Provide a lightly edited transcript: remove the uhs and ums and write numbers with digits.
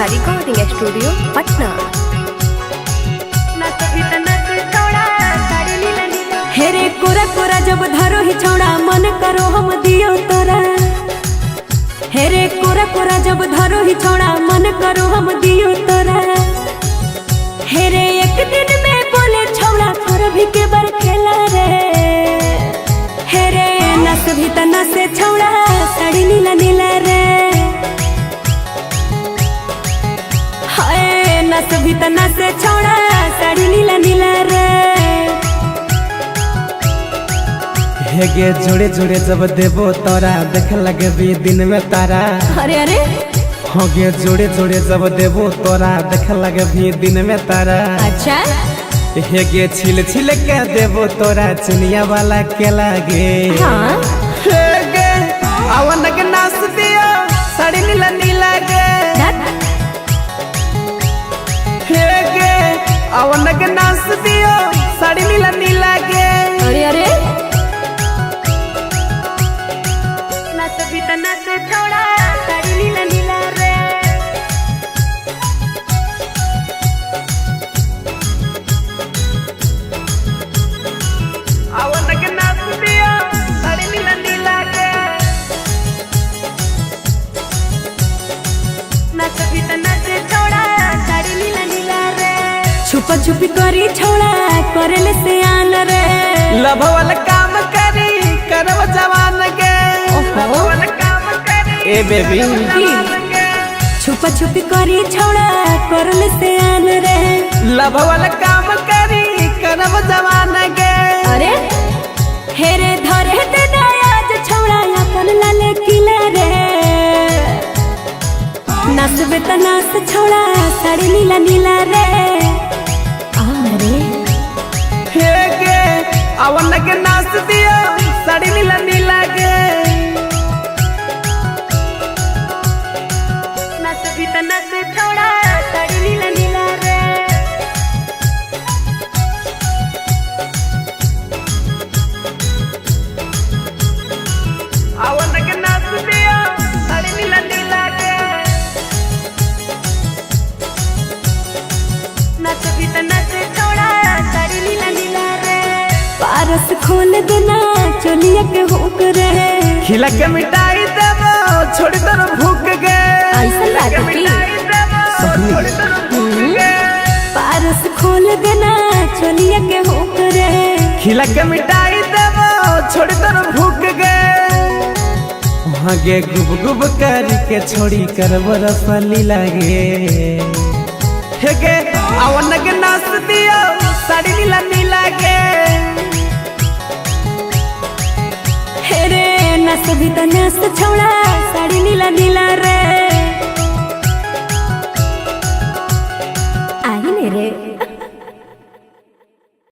Recording studio Patna. हेरे कोरा कोरा जब धरो ही छौड़ा मन करो हम दियो तोरा। हेरे कोरा कोरा जब धरो ही छौड़ा मन करो हम दियो तोरा। हेरे एक दिन में बोले छौड़ा थोड़ा भी के बर खेला रे। हेरे नस भी तना से छौड़ा साड़ी नीला नीला रे। नस भी तना से छौड़ा साड़ी नीला नीला रे। हेगे जोड़े जोड़े जब देबो तोरा देख लगे भी दिन में तारा। अरे अरे होगे जोड़े जोड़े जब देबो तोरा देख लगे भी दिन में तारा। अच्छा हेगे छिल छिल के देबो तोरा चुनिया वाला के लागे। हाँ हेगे अवन के नाच दियो साड़ी नीला नीला गे। हेगे अवन के नाच दियो साड़ी नीला नीला गे। अरे अरे छोड़ा साड़ी नीला नीला रे। अवन के नाच दियो साड़ी नीला नीला गे। छोड़ा साड़ी नीला नीला रे। छुपा छुपी करी छौड़ा करेले से आन रे। लभ वाला काम करी करब जवान के। ए बेबी छुपा छुपी करी छौड़ा करले से आन रे। लभ वाला काम करी करब जवान के। अरे हेरे धरे ते दयाज छौड़ा अपन लाले किला रे। नाचबे त नाच छौड़ा साड़ी नीला नीला रे। अरे हेगे अवन के नाच दियो साड़ी नीला नीला गे। छोड़ा साड़ी नीला नीला रे। अवन के नाच दियो साड़ी नीला नीला गे। छोड़ा साड़ी नीला नीला रे। पारस खोल देना चलिया के हुक रे। खिला के मिठाई देबो छोड़ दर भूख गे। ऐसा बात की पारस खोल देना चलिया के हुक रे। खिला के मिठाई देबो छोड़ दर भूख गे। वहाँ गे गुब गुब करी के छोड़ी कर बरसली लागे। हेगे अवन के नाच दियो साड़ी नीला नीला गे। हेरे नस भी त नाच छौड़ा साड़ी नीला नीला रे।